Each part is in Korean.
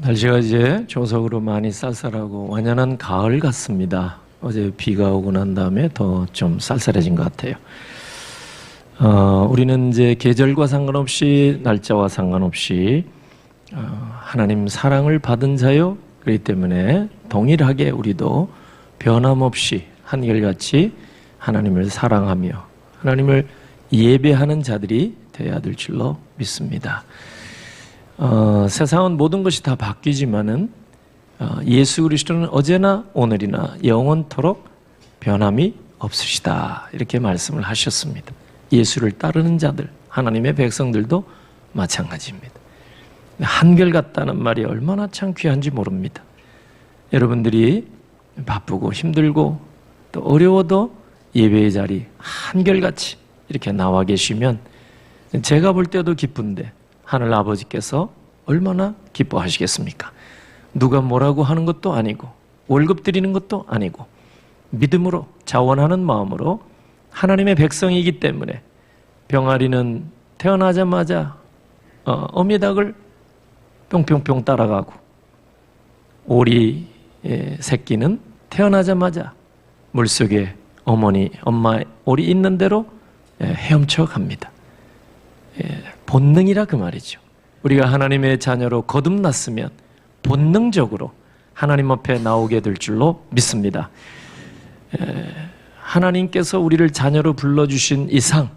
날씨가 이제 조석으로 많이 쌀쌀하고 완연한 가을 같습니다. 어제 비가 오고 난 다음에 더 좀 쌀쌀해진 것 같아요. 우리는 이제 계절과 상관없이 날짜와 상관없이 하나님 사랑을 받은 자요. 그렇기 때문에 동일하게 우리도 변함없이 한결같이 하나님을 사랑하며 하나님을 예배하는 자들이 되어야 될 줄로 믿습니다. 세상은 모든 것이 다 바뀌지만은 예수 그리스도는 어제나 오늘이나 영원토록 변함이 없으시다, 이렇게 말씀을 하셨습니다. 예수를 따르는 자들, 하나님의 백성들도 마찬가지입니다. 한결같다는 말이 얼마나 참 귀한지 모릅니다. 여러분들이 바쁘고 힘들고 또 어려워도 예배의 자리 한결같이 이렇게 나와 계시면 제가 볼 때도 기쁜데 하늘 아버지께서 얼마나 기뻐하시겠습니까? 누가 뭐라고 하는 것도 아니고 월급 드리는 것도 아니고 믿음으로 자원하는 마음으로 하나님의 백성이기 때문에 병아리는 태어나자마자 어미닭을 뿅뿅뿅 따라가고 오리 새끼는 태어나자마자 물속에 엄마 오리 있는 대로 헤엄쳐 갑니다. 본능이라 그 말이죠. 우리가 하나님의 자녀로 거듭났으면 본능적으로 하나님 앞에 나오게 될 줄로 믿습니다. 하나님께서 우리를 자녀로 불러주신 이상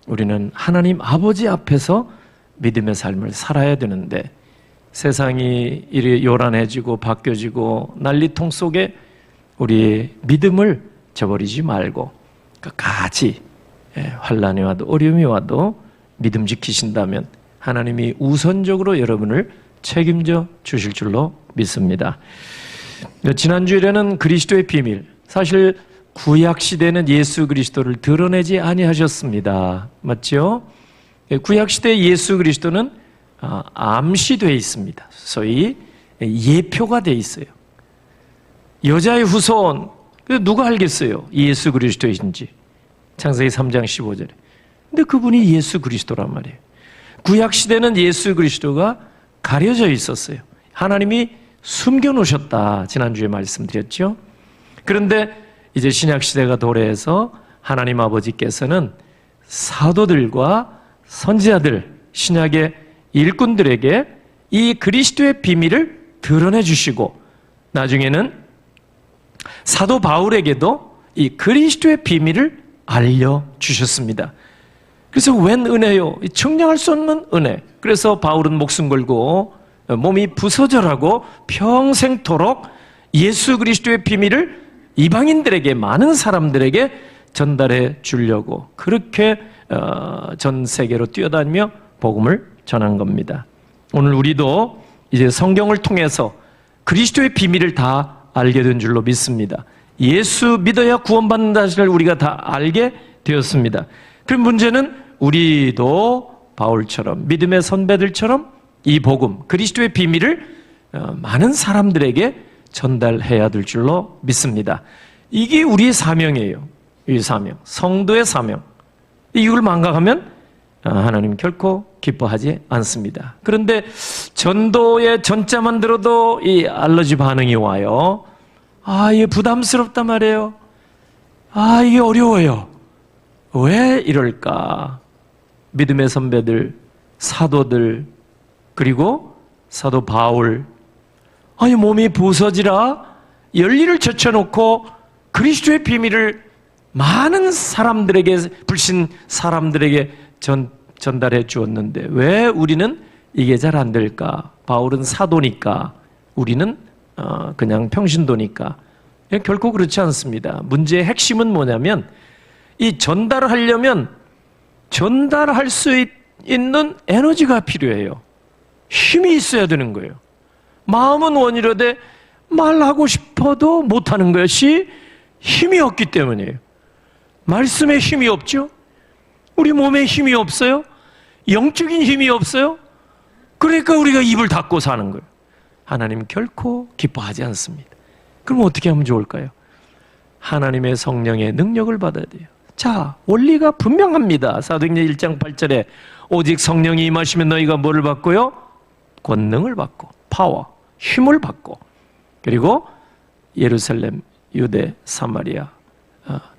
우리는 하나님 아버지 앞에서 믿음의 삶을 살아야 되는데 세상이 이리 요란해지고 바뀌어지고 난리통 속에 우리의 믿음을 저버리지 말고 끝까지 환난이 와도 어려움이 와도 믿음 지키신다면 하나님이 우선적으로 여러분을 책임져 주실 줄로 믿습니다. 지난주에는 그리스도의 비밀, 사실 구약시대는 예수 그리스도를 드러내지 아니하셨습니다. 맞죠? 구약시대 예수 그리스도는 암시되어 있습니다. 소위 예표가 되어 있어요. 여자의 후손, 누가 알겠어요? 예수 그리스도이신지. 창세기 3장 15절에. 근데 그분이 예수 그리스도란 말이에요. 구약시대는 예수 그리스도가 가려져 있었어요. 하나님이 숨겨놓으셨다, 지난주에 말씀드렸죠. 그런데 이제 신약시대가 도래해서 하나님 아버지께서는 사도들과 선지자들, 신약의 일꾼들에게 이 그리스도의 비밀을 드러내 주시고 나중에는 사도 바울에게도 이 그리스도의 비밀을 알려주셨습니다. 그래서 웬 은혜요? 청량할 수 없는 은혜. 그래서 바울은 목숨 걸고 몸이 부서져라고 평생토록 예수 그리스도의 비밀을 이방인들에게, 많은 사람들에게 전달해 주려고 그렇게 전 세계로 뛰어다니며 복음을 전한 겁니다. 오늘 우리도 이제 성경을 통해서 그리스도의 비밀을 다 알게 된 줄로 믿습니다. 예수 믿어야 구원받는다는 사실을 우리가 다 알게 되었습니다. 그럼 문제는 우리도 바울처럼, 믿음의 선배들처럼 이 복음, 그리스도의 비밀을 많은 사람들에게 전달해야 될 줄로 믿습니다. 이게 우리의 사명이에요. 이 사명, 성도의 사명. 이걸 망각하면 하나님 결코 기뻐하지 않습니다. 그런데 전도의 전자만 들어도 이 알러지 반응이 와요. 이게 부담스럽단 말이에요. 이게 어려워요. 왜 이럴까? 믿음의 선배들, 사도들, 그리고 사도 바울, 몸이 부서지라 열리를 젖혀놓고 그리스도의 비밀을 많은 사람들에게, 불신 사람들에게 전달해 주었는데 왜 우리는 이게 잘 안 될까? 바울은 사도니까, 우리는 그냥 평신도니까. 결코 그렇지 않습니다. 문제의 핵심은 뭐냐면 이 전달을 하려면 전달할 수 있는 에너지가 필요해요. 힘이 있어야 되는 거예요. 마음은 원이로되 말하고 싶어도 못하는 것이 힘이 없기 때문이에요. 말씀에 힘이 없죠? 우리 몸에 힘이 없어요? 영적인 힘이 없어요? 그러니까 우리가 입을 닫고 사는 거예요. 하나님 결코 기뻐하지 않습니다. 그럼 어떻게 하면 좋을까요? 하나님의 성령의 능력을 받아야 돼요. 자, 원리가 분명합니다. 사도행전 1장 8절에 오직 성령이 임하시면 너희가 뭐를 받고요? 권능을 받고, 파워. 힘을 받고, 그리고 예루살렘, 유대, 사마리아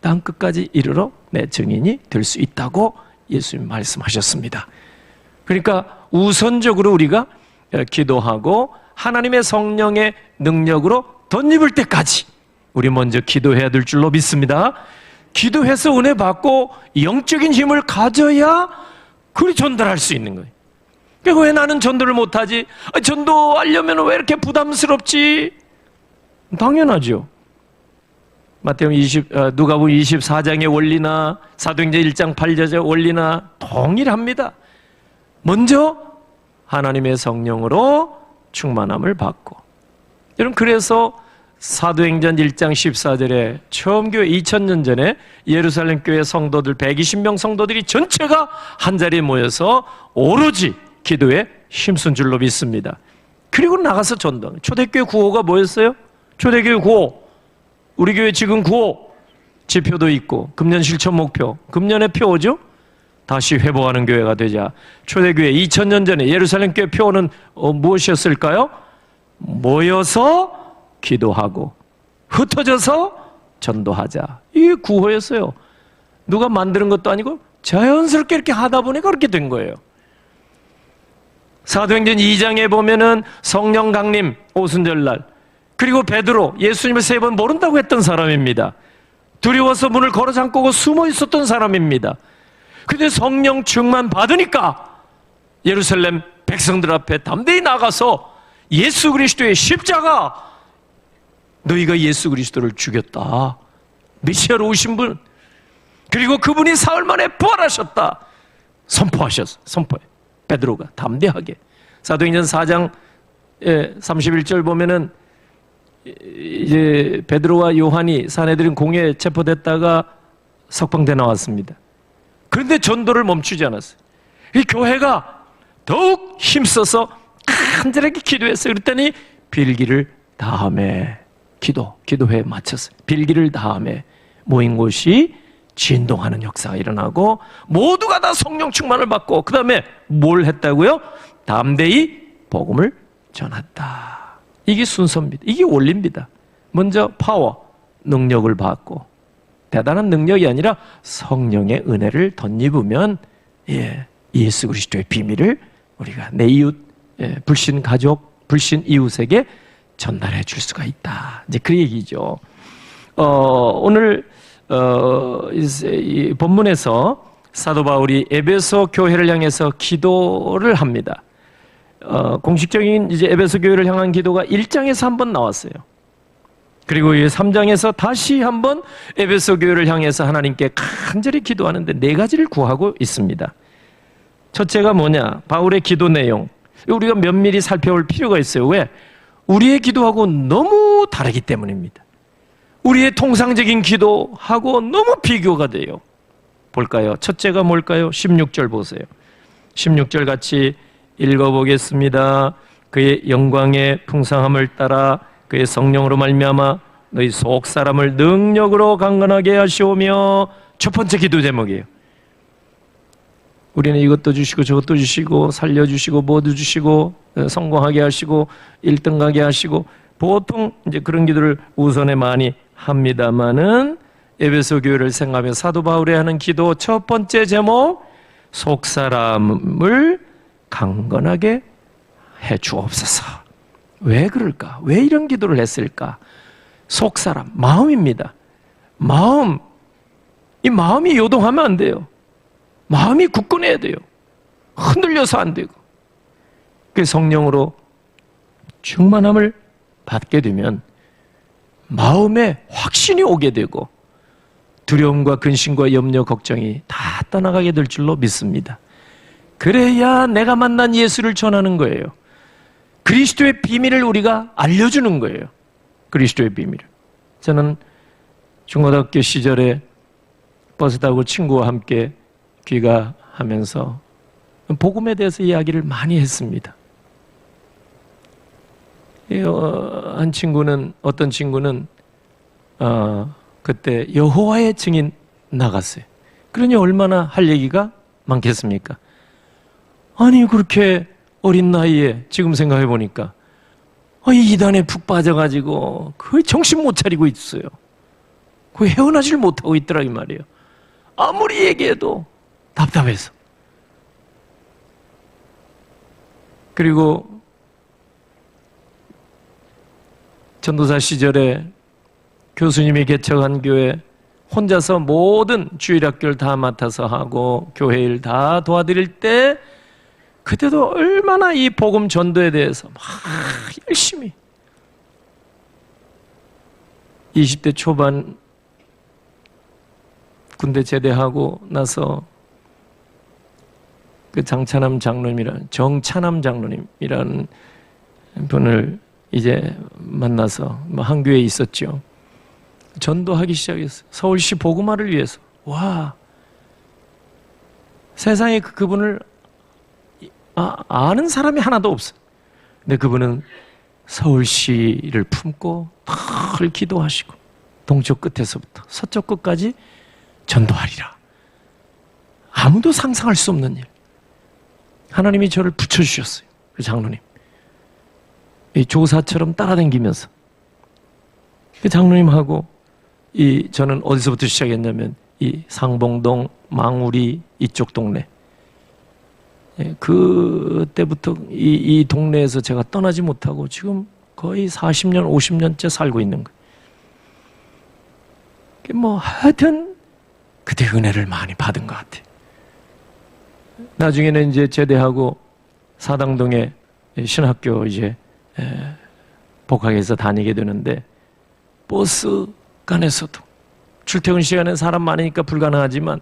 땅 끝까지 이르러 내 증인이 될 수 있다고 예수님 말씀하셨습니다. 그러니까 우선적으로 우리가 기도하고 하나님의 성령의 능력으로 덧입을 때까지 우리 먼저 기도해야 될 줄로 믿습니다. 기도해서 은혜 받고 영적인 힘을 가져야 그리 전달할 수 있는 거예요. 그러니까 왜 나는 전도를 못하지? 전도하려면 왜 이렇게 부담스럽지? 당연하죠. 누가복음 24장의 원리나 사도행전 1장 8절의 원리나 동일합니다. 먼저 하나님의 성령으로 충만함을 받고, 여러분, 그래서 사도행전 1장 14절에 처음 교회 2000년 전에 예루살렘 교회 성도들 120명 성도들이 전체가 한자리에 모여서 오로지 기도에 힘쓴 줄로 믿습니다. 그리고 나가서 전도. 초대교회 구호가 뭐였어요? 초대교회 구호, 우리 교회 지금 구호, 지표도 있고 금년 실천 목표, 금년의 표어죠. 다시 회복하는 교회가 되자. 초대교회 2000년 전에 예루살렘 교회 표어는 무엇이었을까요? 모여서 기도하고 흩어져서 전도하자. 이게 구호였어요. 누가 만드는 것도 아니고 자연스럽게 이렇게 하다 보니까 그렇게 된 거예요. 사도행전 2장에 보면은 성령 강림 오순절날, 그리고 베드로, 예수님을 3번 모른다고 했던 사람입니다. 두려워서 문을 걸어 잠그고 숨어 있었던 사람입니다. 근데 성령 충만 받으니까 예루살렘 백성들 앞에 담대히 나가서 예수 그리스도의 십자가, 너희가 예수 그리스도를 죽였다, 메시아로 오신 분, 그리고 그분이 사흘 만에 부활하셨다 선포해. 베드로가 담대하게. 사도행전 4장 31절 보면은 이제 베드로와 요한이 사내들인 공회에 체포됐다가 석방돼 나왔습니다. 그런데 전도를 멈추지 않았어요. 이 교회가 더욱 힘써서 간절하게 기도했어요. 그랬더니 빌기를 다음에 기도회에 마쳤어요. 빌기를 다음에 모인 곳이 진동하는 역사가 일어나고 모두가 다 성령 충만을 받고, 그 다음에 뭘 했다고요? 담대히 복음을 전했다. 이게 순서입니다. 이게 원리입니다. 먼저 파워, 능력을 받고, 대단한 능력이 아니라 성령의 은혜를 덧입으면 예수 그리스도의 비밀을 우리가 내 이웃, 불신 가족, 불신 이웃에게 전달해 줄 수가 있다. 이제 그 얘기죠. 오늘 이 본문에서 사도 바울이 에베소 교회를 향해서 기도를 합니다. 공식적인 이제 에베소 교회를 향한 기도가 1장에서 한번 나왔어요. 그리고 3장에서 다시 한번 에베소 교회를 향해서 하나님께 간절히 기도하는데 4가지를 구하고 있습니다. 첫째가 뭐냐? 바울의 기도 내용. 우리가 면밀히 살펴볼 필요가 있어요. 왜? 우리의 기도하고 너무 다르기 때문입니다. 우리의 통상적인 기도하고 너무 비교가 돼요. 볼까요? 첫째가 뭘까요? 16절 보세요. 16절 같이 읽어보겠습니다. 그의 영광의 풍성함을 따라 그의 성령으로 말미암아 너희 속 사람을 능력으로 강건하게 하시오며. 첫 번째 기도 제목이에요. 우리는 이것도 주시고 저것도 주시고 살려주시고 모두 주시고 성공하게 하시고 1등 가게 하시고, 보통 이제 그런 기도를 우선에 많이 합니다만은 에베소 교회를 생각하며 사도 바울이 하는 기도 첫 번째 제목, 속 사람을 강건하게 해 주옵소서. 왜 그럴까? 왜 이런 기도를 했을까? 속 사람, 마음입니다. 마음, 이 마음이 요동하면 안 돼요. 마음이 굳건해야 돼요. 흔들려서 안 되고. 그 성령으로 충만함을 받게 되면 마음에 확신이 오게 되고 두려움과 근심과 염려, 걱정이 다 떠나가게 될 줄로 믿습니다. 그래야 내가 만난 예수를 전하는 거예요. 그리스도의 비밀을 우리가 알려주는 거예요. 그리스도의 비밀을. 저는 중고등학교 시절에 버스 타고 친구와 함께 귀가하면서 복음에 대해서 이야기를 많이 했습니다. 어떤 친구는 그때 여호와의 증인 나갔어요. 그러니 얼마나 할 얘기가 많겠습니까? 아니 그렇게 어린 나이에 지금 생각해 보니까 이 이단에 푹 빠져가지고 거의 정신 못 차리고 있어요. 거의 헤어나질 못하고 있더라 이 말이에요. 아무리 얘기해도 답답해서. 그리고 전도사 시절에 교수님이 개척한 교회 혼자서 모든 주일학교를 다 맡아서 하고 교회 일 다 도와드릴 때 그때도 얼마나 이 복음 전도에 대해서 막 열심히 20대 초반 군대 제대하고 나서 그 정찬남 장로님이라는 분을 이제 만나서 한 교회에 있었죠. 전도하기 시작했어요. 서울시 복음화를 위해서. 와, 세상에 그분을 아는 사람이 하나도 없어요. 근데 그분은 서울시를 품고 늘 기도하시고 동쪽 끝에서부터 서쪽 끝까지 전도하리라. 아무도 상상할 수 없는 일. 하나님이 저를 붙여주셨어요. 그 장로님. 이 조사처럼 따라다니면서 그 장로님하고 저는 어디서부터 시작했냐면 이 상봉동, 망우리 이쪽 동네. 그때부터 이 동네에서 제가 떠나지 못하고 지금 거의 40년, 50년째 살고 있는 거예요. 하여튼 그때 은혜를 많이 받은 것 같아요. 나중에는 이제 제대하고 사당동에 신학교 이제 복학해서 다니게 되는데 버스 간에서도 출퇴근 시간에 사람 많으니까 불가능하지만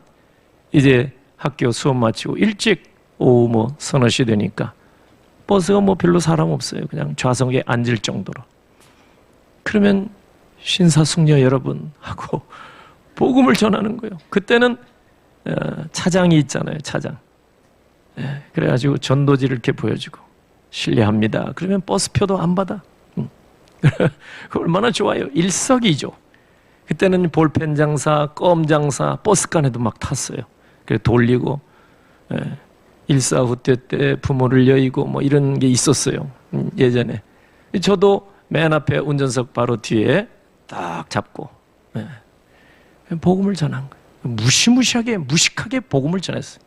이제 학교 수업 마치고 일찍 오후 서너 시 되니까 버스가 별로 사람 없어요. 그냥 좌석에 앉을 정도로. 그러면 신사숙녀 여러분 하고 복음을 전하는 거예요. 그때는 차장이 있잖아요. 차장. 그래가지고 전도지를 이렇게 보여주고 실례합니다. 그러면 버스표도 안 받아. 그 얼마나 좋아요. 일석이조. 그때는 볼펜 장사, 껌 장사, 버스간에도 막 탔어요. 그래 돌리고 일사후퇴 때 부모를 여의고 이런 게 있었어요. 예전에. 저도 맨 앞에 운전석 바로 뒤에 딱 잡고 복음을 전한 거예요. 무식하게 복음을 전했어요.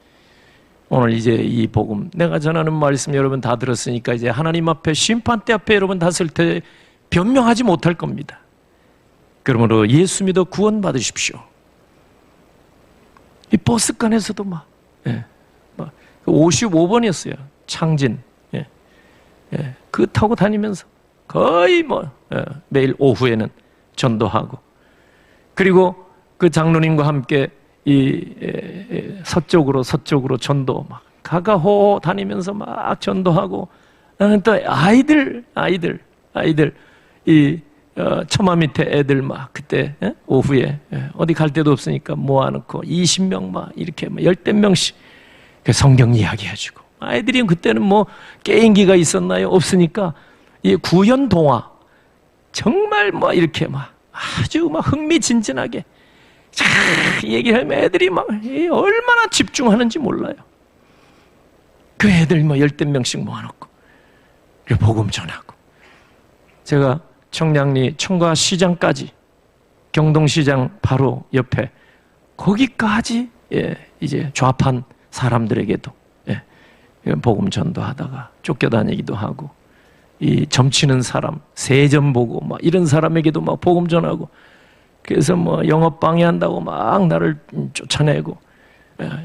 오늘 이제 이 복음, 내가 전하는 말씀 여러분 다 들었으니까 이제 하나님 앞에 심판대 앞에 여러분 다 설 때 변명하지 못할 겁니다. 그러므로 예수 믿어 구원 받으십시오. 이 버스간에서도 55번이었어요. 창진. 그 타고 다니면서 거의 매일 오후에는 전도하고, 그리고 그 장로님과 함께 서쪽으로 전도 가가호 다니면서 막 전도하고, 나는 또 아이들 처마 밑에 애들 그때 오후에 어디 갈 데도 없으니까 모아놓고 20명 이렇게 열댓 명씩 성경 이야기해주고, 아이들이 그때는 게임기가 있었나요? 없으니까 이 구연 동화 정말 이렇게 아주 흥미진진하게 얘기하면 애들이 얼마나 집중하는지 몰라요. 그 애들 열댓 명씩 모아놓고 복음 전하고, 제가 청량리 청과시장까지, 경동시장 바로 옆에 거기까지 이제 좌판 사람들에게도 복음 전도하다가 쫓겨다니기도 하고, 이 점치는 사람, 세점 보고 이런 사람에게도 복음 전하고, 그래서 영업 방해한다고 나를 쫓아내고,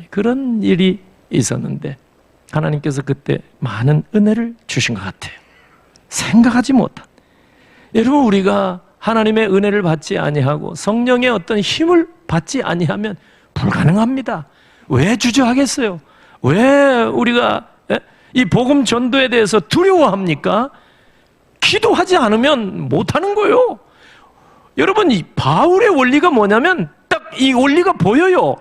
그런 일이 있었는데 하나님께서 그때 많은 은혜를 주신 것 같아요. 생각하지 못한. 여러분, 우리가 하나님의 은혜를 받지 아니하고 성령의 어떤 힘을 받지 아니하면 불가능합니다. 왜 주저하겠어요? 왜 우리가 이 복음 전도에 대해서 두려워합니까? 기도하지 않으면 못하는 거예요. 여러분, 이 바울의 원리가 뭐냐면 딱 이 원리가 보여요.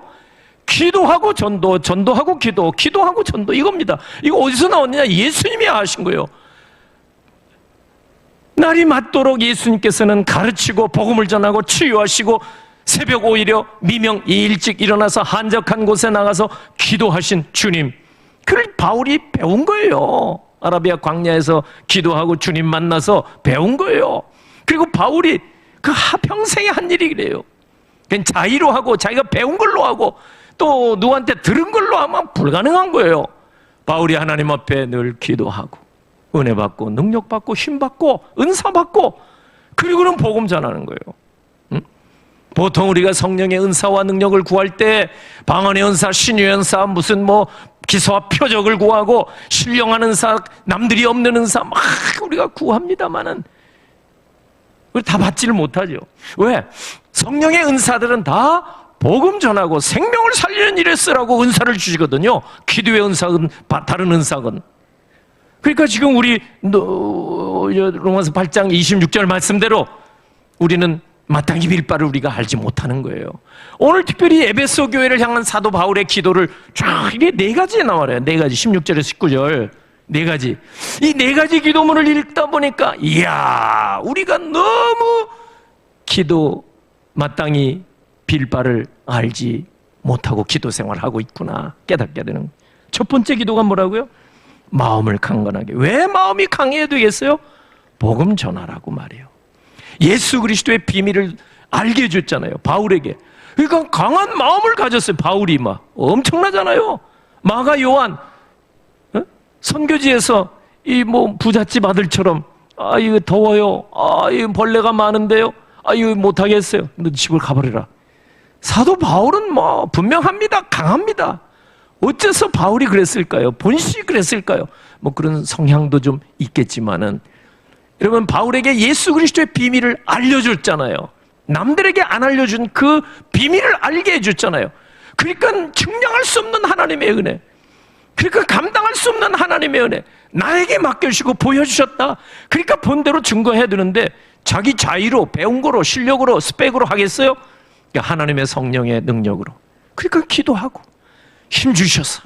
기도하고 전도, 전도하고 기도, 기도하고 전도, 이겁니다. 이거 어디서 나왔느냐? 예수님이 하신 거예요. 날이 맞도록 예수님께서는 가르치고 복음을 전하고 치유하시고, 새벽 오히려 미명 일찍 일어나서 한적한 곳에 나가서 기도하신 주님, 그걸 바울이 배운 거예요. 아라비아 광야에서 기도하고 주님 만나서 배운 거예요. 그리고 바울이 그 평생에 한 일이 그래요. 그냥 자의로 하고 자기가 배운 걸로 하고 또 누구한테 들은 걸로 하면 불가능한 거예요. 바울이 하나님 앞에 늘 기도하고 은혜 받고 능력 받고 힘 받고 은사 받고 그리고는 복음 전하는 거예요. 보통 우리가 성령의 은사와 능력을 구할 때 방언의 은사, 신유의 은사, 무슨 기사와 표적을 구하고 신령한 은사, 남들이 없는 은사 막 우리가 구합니다마는 우리 다 받지를 못하죠. 왜? 성령의 은사들은 다 복음 전하고 생명을 살리는 일에 쓰라고 은사를 주시거든요. 기도의 은사건 다른 은사건. 그러니까 지금 우리 로마서 8장 26절 말씀대로 우리는 마땅히 빌 바를 우리가 알지 못하는 거예요. 오늘 특별히 에베소 교회를 향한 사도 바울의 기도를 쫙 이게 4가지에 나와요. 4가지 16절에서 19절 4가지. 이 4가지 기도문을 읽다 보니까 이야 우리가 너무 기도 마땅히 빌 바를 알지 못하고 기도 생활하고 있구나 깨닫게 되는 거예요. 첫 번째 기도가 뭐라고요? 마음을 강건하게. 왜 마음이 강해야 되겠어요? 복음 전하라고 말이에요. 예수 그리스도의 비밀을 알게 해줬잖아요. 바울에게. 그러니까 강한 마음을 가졌어요. 바울이 막 엄청나잖아요. 마가 요한 선교지에서 이 부잣집 아들처럼 이거 더워요. 이거 벌레가 많은데요. 이거 못하겠어요. 너 집을 가버려라. 사도 바울은 분명합니다. 강합니다. 어째서 바울이 그랬을까요? 본시 그랬을까요? 그런 성향도 좀 있겠지만은 여러분 바울에게 예수 그리스도의 비밀을 알려줬잖아요. 남들에게 안 알려준 그 비밀을 알게 해줬잖아요. 그러니까 증량할 수 없는 하나님의 은혜, 그러니까 감당할 수 없는 하나님의 은혜 나에게 맡겨주시고 보여주셨다. 그러니까 본대로 증거해야 되는데 자기 자의로 배운 거로 실력으로 스펙으로 하겠어요? 하나님의 성령의 능력으로. 그러니까 기도하고 힘 주셔서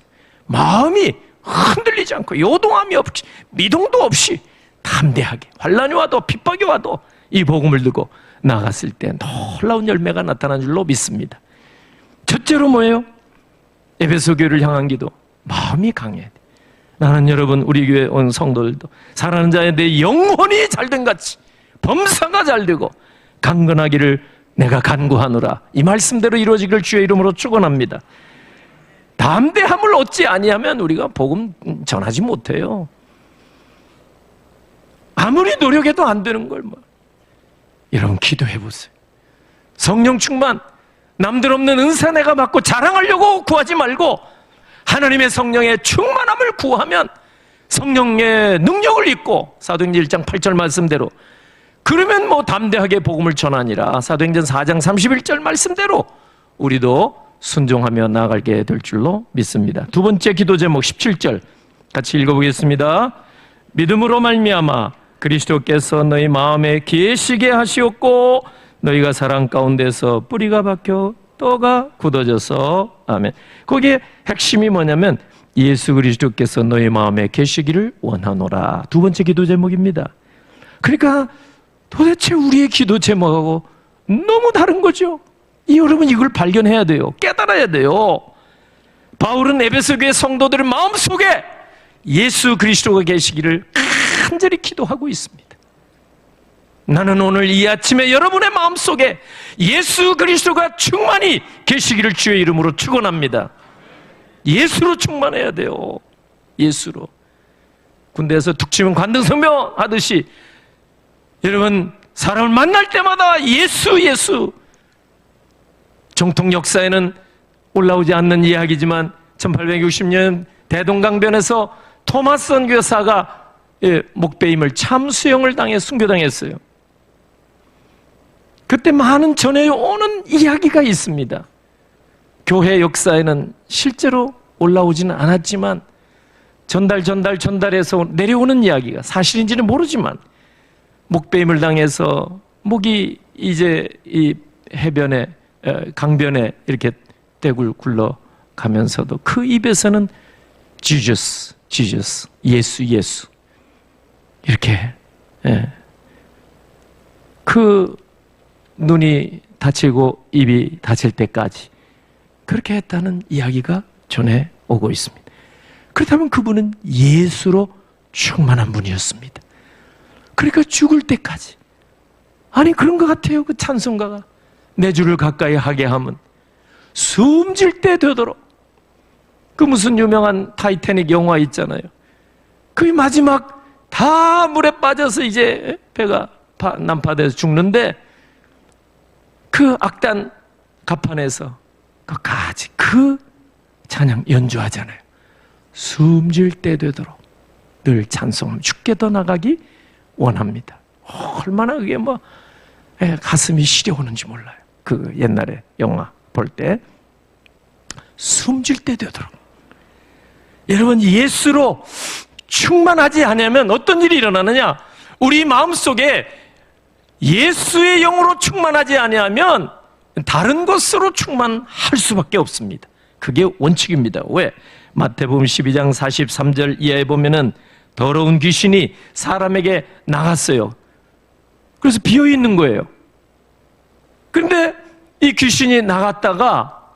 마음이 흔들리지 않고 요동함이 없이 미동도 없이 담대하게 환난이 와도 핍박이 와도 이 복음을 들고 나갔을 때 놀라운 열매가 나타난 줄로 믿습니다. 첫째로 뭐예요? 에베소 교회를 향한 기도. 마음이 강해야 돼. 나는 여러분 우리 교회 온 성도들도 사랑하는 자에 내 영혼이 잘된 같이 범사가 잘되고 강건하기를 내가 간구하노라. 이 말씀대로 이루어지기를 주의 이름으로 축원합니다. 담대함을 얻지 아니하면 우리가 복음 전하지 못해요. 아무리 노력해도 안 되는 걸 여러분 기도해 보세요. 성령 충만, 남들 없는 은사 내가 받고 자랑하려고 구하지 말고 하나님의 성령의 충만함을 구하면 성령의 능력을 입고 사도행전 1장 8절 말씀대로 그러면 담대하게 복음을 전하니라. 사도행전 4장 31절 말씀대로 우리도 순종하며 나아가게 될 줄로 믿습니다. 두 번째 기도 제목 17절 같이 읽어보겠습니다. 믿음으로 말미암아 그리스도께서 너희 마음에 계시게 하시었고 너희가 사랑 가운데서 뿌리가 박혀 또가 굳어져서 아멘. 거기에 핵심이 뭐냐면 예수 그리스도께서 너희 마음에 계시기를 원하노라. 두 번째 기도 제목입니다. 그러니까 도대체 우리의 기도 제목하고 너무 다른 거죠. 여러분 이걸 발견해야 돼요. 깨달아야 돼요. 바울은 에베소 교회 성도들의 마음속에 예수 그리스도가 계시기를 간절히 기도하고 있습니다. 나는 오늘 이 아침에 여러분의 마음속에 예수 그리스도가 충만히 계시기를 주의 이름으로 축원합니다. 예수로 충만해야 돼요. 예수로. 군대에서 툭 치면 관등성명 하듯이 여러분 사람을 만날 때마다 예수 정통 역사에는 올라오지 않는 이야기지만 1860년 대동강변에서 토마스 선교사가 목배임을 참수형을 당해 순교당했어요. 그때 많은 전해오는 이야기가 있습니다. 교회 역사에는 실제로 올라오지는 않았지만 전달해서 내려오는 이야기가 사실인지는 모르지만 목배임을 당해서 목이 이제 이 해변에 강변에 이렇게 떼굴 굴러가면서도 그 입에서는 지저스 예수 이렇게 그 눈이 다치고 입이 다칠 때까지 그렇게 했다는 이야기가 전해오고 있습니다. 그렇다면 그분은 예수로 충만한 분이었습니다. 그러니까 죽을 때까지. 아니 그런 것 같아요. 그 찬송가가 내 주를 가까이 하게 하면 숨질 때 되도록. 그 무슨 유명한 타이타닉 영화 있잖아요. 그 마지막 다 물에 빠져서 이제 배가 난파돼서 죽는데 그 악단 갑판에서 끝까지 그 찬양 연주하잖아요. 숨질 때 되도록 늘 찬송하며 죽게 더 나가기 원합니다. 얼마나 그게 가슴이 시려오는지 몰라요. 그 옛날에 영화 볼 때 숨질 때 되도록. 여러분 예수로 충만하지 않으면 어떤 일이 일어나느냐? 우리 마음속에 예수의 영으로 충만하지 아니하면 다른 것으로 충만할 수밖에 없습니다. 그게 원칙입니다. 왜? 마태복음 12장 43절 이하에 보면은 더러운 귀신이 사람에게 나갔어요. 그래서 비어 있는 거예요. 그런데 이 귀신이 나갔다가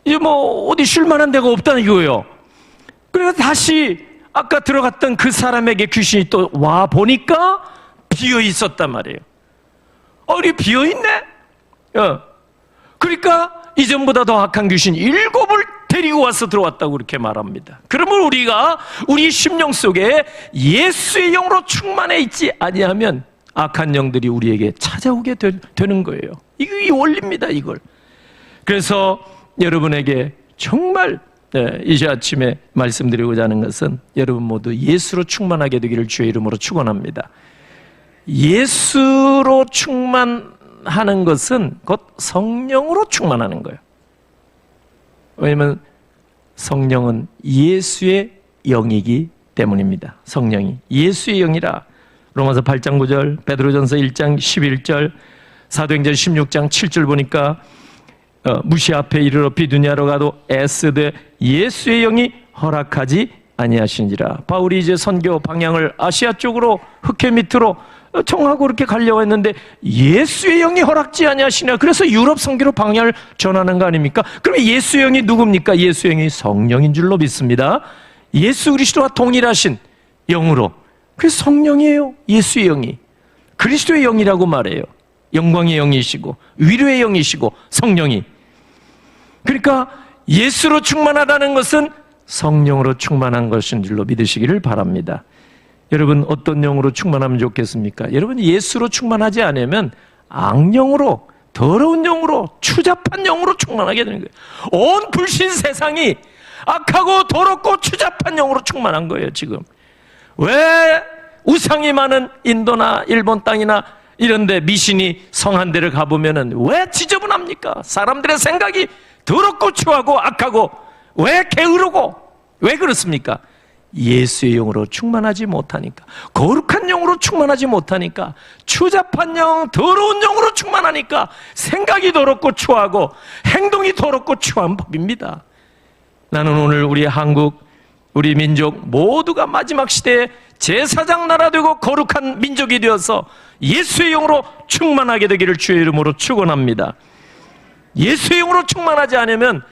이제 어디 쉴 만한 데가 없다는 이거예요. 그래서 다시 아까 들어갔던 그 사람에게 귀신이 또 와 보니까 비어 있었단 말이에요. 이게 비어 있네? 그러니까 이전보다 더 악한 귀신 7을 데리고 와서 들어왔다고 그렇게 말합니다. 그러면 우리가 우리 심령 속에 예수의 영으로 충만해 있지 아니하면 악한 영들이 우리에게 찾아오게 되는 거예요. 이게 원리입니다, 이걸. 그래서 여러분에게 정말 이 아침에 말씀드리고자 하는 것은 여러분 모두 예수로 충만하게 되기를 주의 이름으로 축원합니다. 예수로 충만하는 것은 곧 성령으로 충만하는 거예요. 왜냐하면 성령은 예수의 영이기 때문입니다. 성령이 예수의 영이라. 로마서 8장 9절, 베드로전서 1장 11절, 사도행전 16장 7절 보니까 무시 앞에 이르러 비두냐로 가도 애쓰되 예수의 영이 허락하지 아니하시니라. 바울이 이제 선교 방향을 아시아 쪽으로 흑해 밑으로 청하고 그렇게 가려고 했는데 예수의 영이 허락지 아니하시냐. 그래서 유럽 선교로 방향을 전하는 거 아닙니까? 그러면 예수의 영이 누굽니까? 예수의 영이 성령인 줄로 믿습니다. 예수 그리스도와 동일하신 영으로. 그래서 성령이에요. 예수의 영이. 그리스도의 영이라고 말해요. 영광의 영이시고 위로의 영이시고 성령이. 그러니까 예수로 충만하다는 것은 성령으로 충만한 것인 줄로 믿으시기를 바랍니다. 여러분 어떤 영으로 충만하면 좋겠습니까? 여러분 예수로 충만하지 않으면 악령으로, 더러운 영으로, 추잡한 영으로 충만하게 되는 거예요. 온 불신 세상이 악하고 더럽고 추잡한 영으로 충만한 거예요. 지금 왜 우상이 많은 인도나 일본 땅이나 이런데 미신이 성한 데를 가보면은 왜 지저분합니까? 사람들의 생각이 더럽고 추하고 악하고 왜 게으르고 왜 그렇습니까? 예수의 영으로 충만하지 못하니까, 거룩한 영으로 충만하지 못하니까, 추잡한 영, 더러운 영으로 충만하니까 생각이 더럽고 추하고 행동이 더럽고 추한 법입니다. 나는 오늘 우리 한국, 우리 민족 모두가 마지막 시대에 제사장 나라 되고 거룩한 민족이 되어서 예수의 영으로 충만하게 되기를 주의 이름으로 축원합니다. 예수의 영으로 충만하지 않으면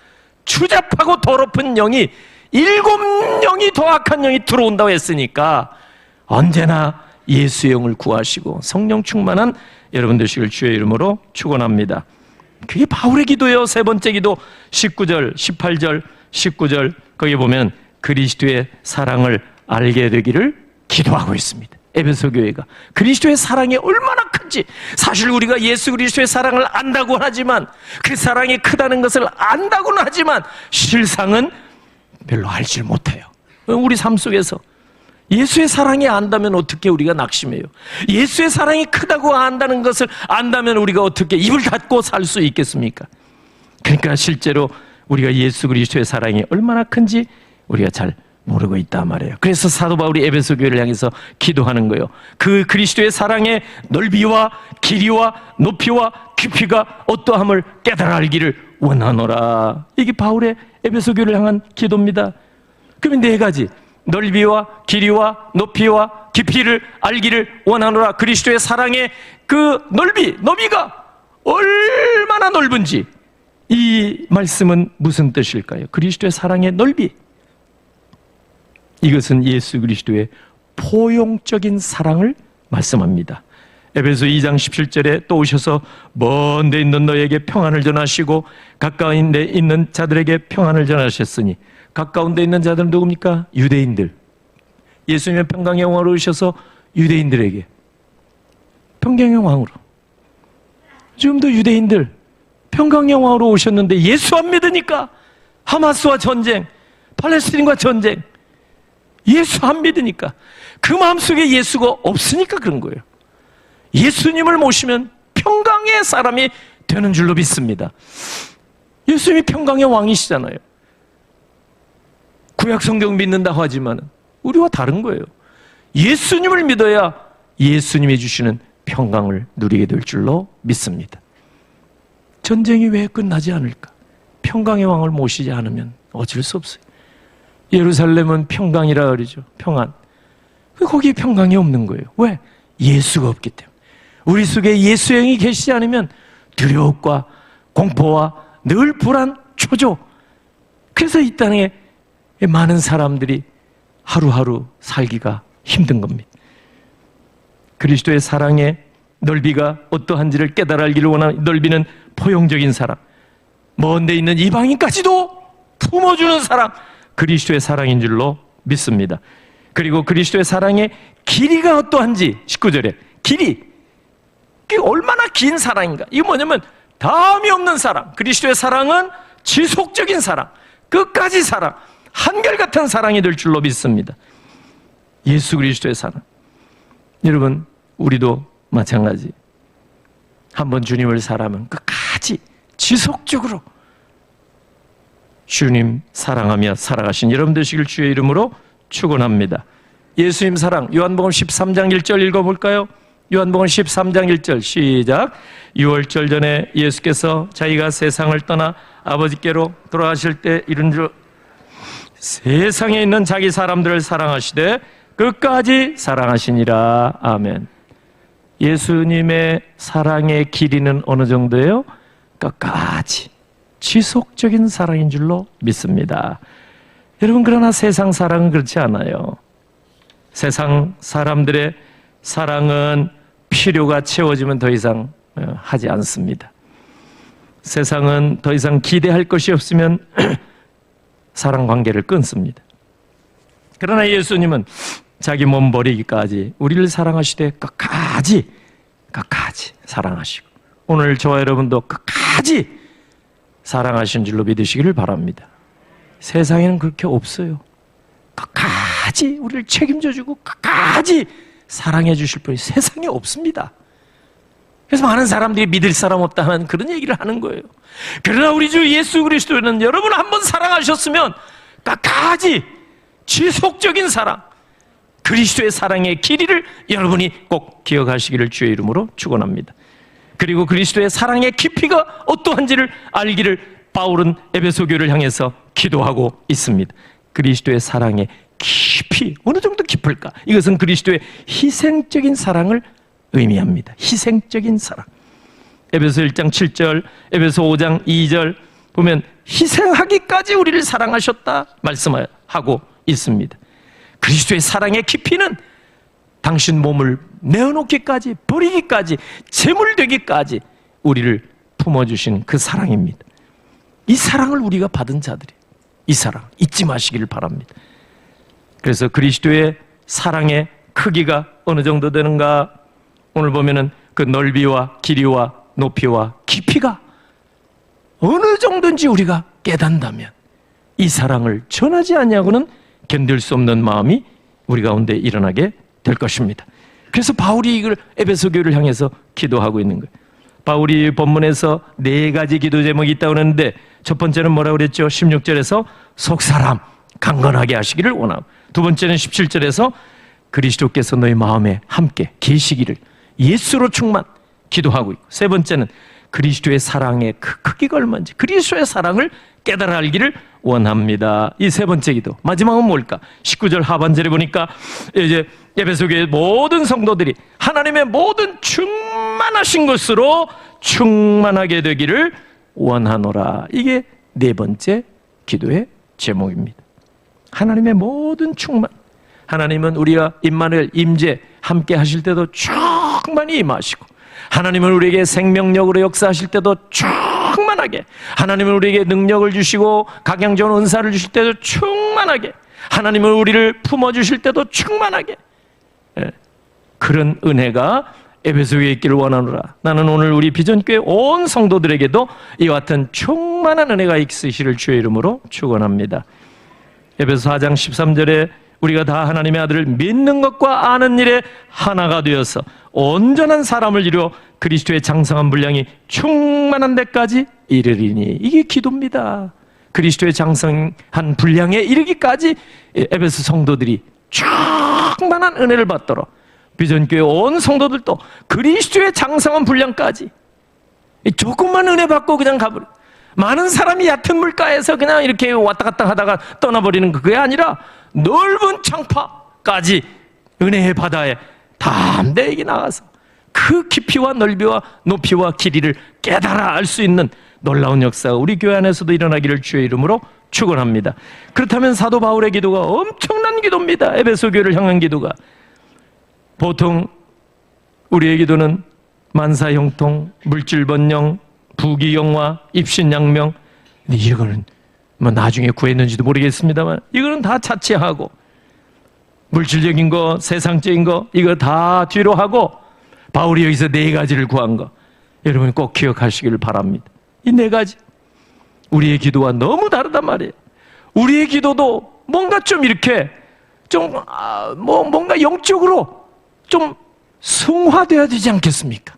추잡하고 더럽은 영이 7영이 더 악한 영이 들어온다고 했으니까 언제나 예수의 영을 구하시고 성령 충만한 여러분 되시길 주의 이름으로 축원합니다. 그게 바울의 기도예요. 세 번째 기도 19절, 18절, 19절 거기 보면 그리스도의 사랑을 알게 되기를 기도하고 있습니다. 에베소 교회가 그리스도의 사랑이 얼마나 큰지, 사실 우리가 예수 그리스도의 사랑을 안다고 하지만, 그 사랑이 크다는 것을 안다고는 하지만 실상은 별로 알지 못해요. 우리 삶 속에서 예수의 사랑이 안다면 어떻게 우리가 낙심해요? 예수의 사랑이 크다고 안다는 것을 안다면 우리가 어떻게 입을 닫고 살 수 있겠습니까? 그러니까 실제로 우리가 예수 그리스도의 사랑이 얼마나 큰지 우리가 잘 모르고 있단 말이에요. 그래서 사도 바울이 에베소 교회를 향해서 기도하는 거예요. 그 그리스도의 사랑의 넓이와 길이와 높이와 깊이가 어떠함을 깨달아 알기를 원하노라. 이게 바울의 에베소 교회를 향한 기도입니다. 그러면 네 가지, 넓이와 길이와 높이와 깊이를 알기를 원하노라. 그리스도의 사랑의 그 너비가 얼마나 넓은지, 이 말씀은 무슨 뜻일까요? 그리스도의 사랑의 넓이, 이것은 예수 그리스도의 포용적인 사랑을 말씀합니다. 에베소 2장 17절에 또 오셔서 먼 데 있는 너에게 평안을 전하시고 가까운 데 있는 자들에게 평안을 전하셨으니, 가까운 데 있는 자들은 누굽니까? 유대인들. 예수님의 평강의 왕으로 오셔서 유대인들에게 평강의 왕으로, 지금도 유대인들 평강의 왕으로 오셨는데 예수 안 믿으니까 하마스와 전쟁, 팔레스틴과 전쟁, 예수 안 믿으니까, 그 마음속에 예수가 없으니까 그런 거예요. 예수님을 모시면 평강의 사람이 되는 줄로 믿습니다. 예수님이 평강의 왕이시잖아요. 구약 성경 믿는다고 하지만 우리와 다른 거예요. 예수님을 믿어야 예수님이 주시는 평강을 누리게 될 줄로 믿습니다. 전쟁이 왜 끝나지 않을까? 평강의 왕을 모시지 않으면 어쩔 수 없어요. 예루살렘은 평강이라 그러죠. 평안. 거기에 평강이 없는 거예요. 왜? 예수가 없기 때문에. 우리 속에 예수의 영이 계시지 않으면 두려움과 공포와 늘 불안, 초조. 그래서 이 땅에 많은 사람들이 하루하루 살기가 힘든 겁니다. 그리스도의 사랑의 넓이가 어떠한지를 깨달아 알기를 원하는, 넓이는 포용적인 사랑, 먼 데 있는 이방인까지도 품어주는 사랑, 그리스도의 사랑인 줄로 믿습니다. 그리고 그리스도의 사랑의 길이가 어떠한지, 19절에 길이, 그게 얼마나 긴 사랑인가. 이게 뭐냐면 다음이 없는 사랑. 그리스도의 사랑은 지속적인 사랑, 끝까지 사랑, 한결같은 사랑이 될 줄로 믿습니다. 예수 그리스도의 사랑. 여러분, 우리도 마찬가지. 한번 주님을 사랑하면 끝까지 지속적으로 주님 사랑하며 살아가신 여러분 되시길 주의 이름으로 축원합니다. 예수님 사랑, 요한복음 13장 1절 읽어볼까요? 요한복음 13장 1절 시작. 6월절 전에 예수께서 자기가 세상을 떠나 아버지께로 돌아가실 때 이런 줄, 세상에 있는 자기 사람들을 사랑하시되 끝까지 사랑하시니라. 아멘. 예수님의 사랑의 길이는 어느 정도예요? 끝까지 지속적인 사랑인 줄로 믿습니다. 여러분, 그러나 세상 사랑은 그렇지 않아요. 세상 사람들의 사랑은 필요가 채워지면 더 이상 하지 않습니다. 세상은 더 이상 기대할 것이 없으면 사랑 관계를 끊습니다. 그러나 예수님은 자기 몸 버리기까지 우리를 사랑하시되 끝까지 사랑하시고, 오늘 저와 여러분도 끝까지 사랑하신 줄로 믿으시기를 바랍니다. 세상에는 그렇게 없어요. 끝까지 우리를 책임져 주고 끝까지 사랑해 주실 분이 세상에 없습니다. 그래서 많은 사람들이 믿을 사람 없다 하는 그런 얘기를 하는 거예요. 그러나 우리 주 예수 그리스도는 여러분 한번 사랑하셨으면 끝까지 지속적인 사랑, 그리스도의 사랑의 길이를 여러분이 꼭 기억하시기를 주의 이름으로 축원합니다. 그리고 그리스도의 사랑의 깊이가 어떠한지를 알기를 바울은 에베소 교회를 향해서 기도하고 있습니다. 그리스도의 사랑의 깊이 어느 정도 깊을까? 이것은 그리스도의 희생적인 사랑을 의미합니다. 희생적인 사랑. 에베소 1장 7절, 에베소 5장 2절 보면 희생하기까지 우리를 사랑하셨다 말씀하고 있습니다. 그리스도의 사랑의 깊이는 당신 몸을 내어놓기까지, 버리기까지, 제물되기까지 우리를 품어주신 그 사랑입니다. 이 사랑을 우리가 받은 자들이, 이 사랑 잊지 마시기를 바랍니다. 그래서 그리스도의 사랑의 크기가 어느 정도 되는가? 오늘 보면은 그 넓이와 길이와 높이와 깊이가 어느 정도인지 우리가 깨닫는다면 이 사랑을 전하지 않냐고는 견딜 수 없는 마음이 우리 가운데 일어나게 될 것입니다. 그래서 바울이 이걸 에베소 교회를 향해서 기도하고 있는 거예요. 바울이 본문에서 4가지 기도 제목이 있다고 하는데 첫 번째는 뭐라고 그랬죠? 16절에서 속사람 강건하게 하시기를 원하고, 두 번째는 17절에서 그리스도께서 너희 마음에 함께 계시기를 예수로 충만 기도하고 있고, 세 번째는 그리스도의 사랑의 그 크기가 얼마인지 그리스도의 사랑을 깨달아 알기를 원합니다. 이 세 번째 기도. 마지막은 뭘까? 19절 하반절에 보니까 이제 에베소교회 모든 성도들이 하나님의 모든 충만하신 것으로 충만하게 되기를 원하노라. 이게 네 번째 기도의 제목입니다. 하나님의 모든 충만, 하나님은 우리가 임마누엘 임재 함께 하실 때도 충만히 임하시고, 하나님은 우리에게 생명력으로 역사하실 때도 충만하게, 하나님은 우리에게 능력을 주시고 각양 좋은 은사를 주실 때도 충만하게, 하나님은 우리를 품어주실 때도 충만하게, 그런 은혜가 에베소에 있기를 원하노라. 나는 오늘 우리 비전교회 온 성도들에게도 이와 같은 충만한 은혜가 있으시를 주의 이름으로 축원합니다. 에베소 4장 13절에 우리가 다 하나님의 아들을 믿는 것과 아는 일에 하나가 되어서 온전한 사람을 이루어 그리스도의 장성한 분량이 충만한 데까지 이르리니, 이게 기도입니다. 그리스도의 장성한 분량에 이르기까지 에베소 성도들이 충만한 은혜를 받도록 비전교회 온 성도들도 그리스도의 장성한 분량까지, 조금만 은혜 받고 그냥 가버려. 많은 사람이 얕은 물가에서 그냥 이렇게 왔다 갔다 하다가 떠나버리는 그게 아니라 넓은 창파까지 은혜의 바다에 담대하게 나가서 그 깊이와 넓이와 높이와 길이를 깨달아 알 수 있는 놀라운 역사가 우리 교회 안에서도 일어나기를 주의 이름으로 축원합니다. 그렇다면 사도 바울의 기도가 엄청난 기도입니다. 에베소 교회를 향한 기도가. 보통 우리의 기도는 만사형통, 물질번영, 부귀영화, 입신양명, 이거는 뭐 나중에 구했는지도 모르겠습니다만 이거는 다 차치하고, 물질적인 거, 세상적인 거 이거 다 뒤로 하고 바울이 여기서 4가지를 구한 거 여러분 꼭 기억하시기를 바랍니다. 이 4가지 우리의 기도와 너무 다르단 말이에요. 우리의 기도도 뭔가 좀 이렇게 좀 뭔가 영적으로 좀 승화되어야 되지 않겠습니까?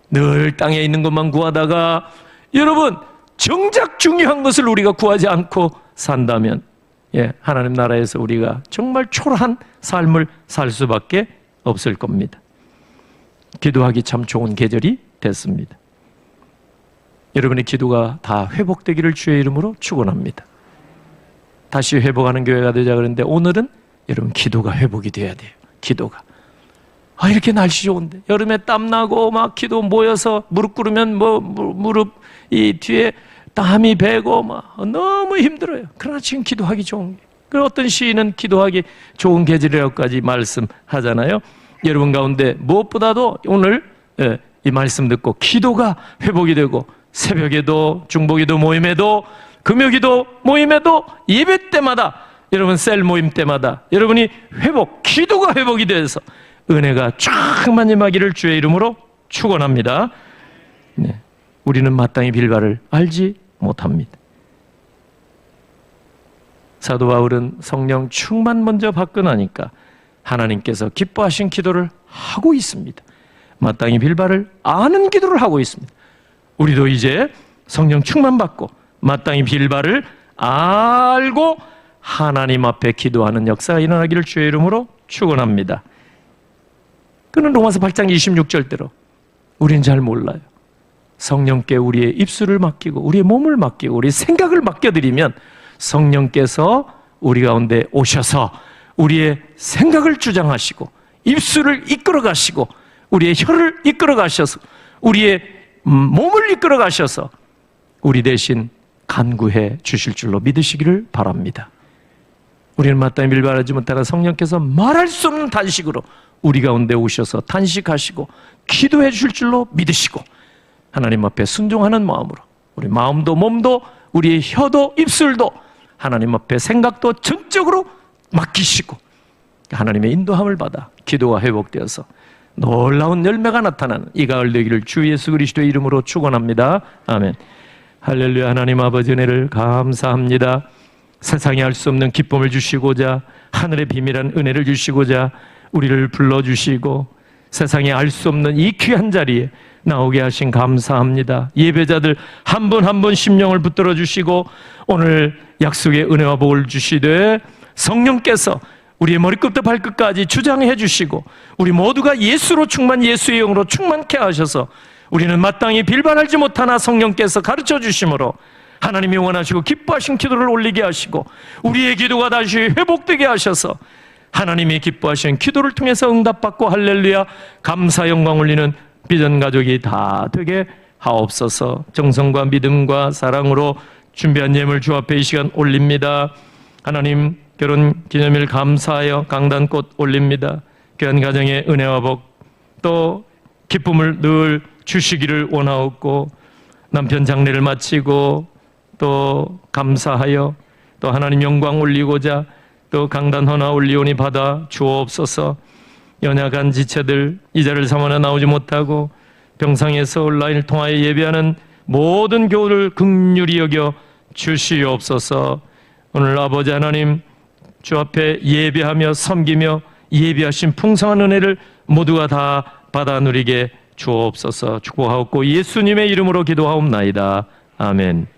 늘 땅에 있는 것만 구하다가 여러분 정작 중요한 것을 우리가 구하지 않고 산다면 하나님 나라에서 우리가 정말 초라한 삶을 살 수밖에 없을 겁니다. 기도하기 참 좋은 계절이 됐습니다. 여러분의 기도가 다 회복되기를 주의 이름으로 축원합니다. 다시 회복하는 교회가 되자 그러는데 오늘은 여러분 기도가 회복이 돼야 돼요. 기도가. 이렇게 날씨 좋은데 여름에 땀나고 막 기도 모여서 무릎 꿇으면 무릎 이 뒤에 땀이 배고 막 너무 힘들어요. 그러나 지금 기도하기 좋은 게, 그 어떤 시인은 기도하기 좋은 계절이라고까지 말씀하잖아요. 여러분 가운데 무엇보다도 오늘 이 말씀 듣고 기도가 회복이 되고 새벽에도 중보기도 모임에도 금요기도 모임에도 예배 때마다 여러분 셀 모임 때마다 여러분이 기도가 회복이 돼서 은혜가 충만히 임하기를 주의 이름으로 축원합니다. 우리는 마땅히 빌바를 알지 못합니다. 사도 바울은 성령 충만 먼저 받고 나니까 하나님께서 기뻐하신 기도를 하고 있습니다. 마땅히 빌바를 아는 기도를 하고 있습니다. 우리도 이제 성령 충만 받고 마땅히 빌바를 알고 하나님 앞에 기도하는 역사가 일어나기를 주의 이름으로 축원합니다. 그는 로마서 8장 26절대로 우리는 잘 몰라요. 성령께 우리의 입술을 맡기고 우리의 몸을 맡기고 우리의 생각을 맡겨드리면 성령께서 우리 가운데 오셔서 우리의 생각을 주장하시고 입술을 이끌어 가시고 우리의 혀를 이끌어 가셔서 우리의 몸을 이끌어 가셔서 우리 대신 간구해 주실 줄로 믿으시기를 바랍니다. 우리는 마땅히 빌바하지 못하나 성령께서 말할 수 없는 단식으로 우리 가운데 오셔서 단식하시고 기도해 주실 줄로 믿으시고 하나님 앞에 순종하는 마음으로 우리 마음도 몸도 우리의 혀도 입술도 하나님 앞에 생각도 전적으로 맡기시고 하나님의 인도함을 받아 기도가 회복되어서 놀라운 열매가 나타나는 이 가을 되기를 주 예수 그리스도의 이름으로 축원합니다. 아멘. 할렐루야. 하나님 아버지 은혜를 감사합니다. 세상에 알 수 없는 기쁨을 주시고자 하늘의 비밀한 은혜를 주시고자 우리를 불러주시고 세상에 알 수 없는 이 귀한 자리에 나오게 하신 감사합니다. 예배자들 한 분 한 분 심령을 붙들어 주시고 오늘 약속의 은혜와 복을 주시되 성령께서 우리의 머리끝부터 발끝까지 주장해 주시고 우리 모두가 예수로 예수의 영으로 충만케 하셔서 우리는 마땅히 빌반하지 못하나 성령께서 가르쳐 주심으로 하나님이 원하시고 기뻐하신 기도를 올리게 하시고 우리의 기도가 다시 회복되게 하셔서 하나님이 기뻐하신 기도를 통해서 응답받고 할렐루야 감사 영광 올리는 비전 가족이 다 되게 하옵소서. 정성과 믿음과 사랑으로 준비한 예물 주 앞에 이 시간 올립니다. 하나님 결혼 기념일 감사하여 강단꽃 올립니다. 귀한 가정의 은혜와 복, 또 기쁨을 늘 주시기를 원하옵고, 남편 장례를 마치고 또 감사하여 또 하나님 영광 올리고자 또 강단 헌화 올리오니 받아 주옵소서. 연약한 지체들, 이 자리를 삼아 나오지 못하고 병상에서 온라인을 통하여 예배하는 모든 교우를 긍휼히 여겨 주시옵소서. 오늘 아버지 하나님 주 앞에 예배하며 섬기며 예배하신 풍성한 은혜를 모두가 다 받아 누리게 주옵소서. 축복하옵고 예수님의 이름으로 기도하옵나이다. 아멘.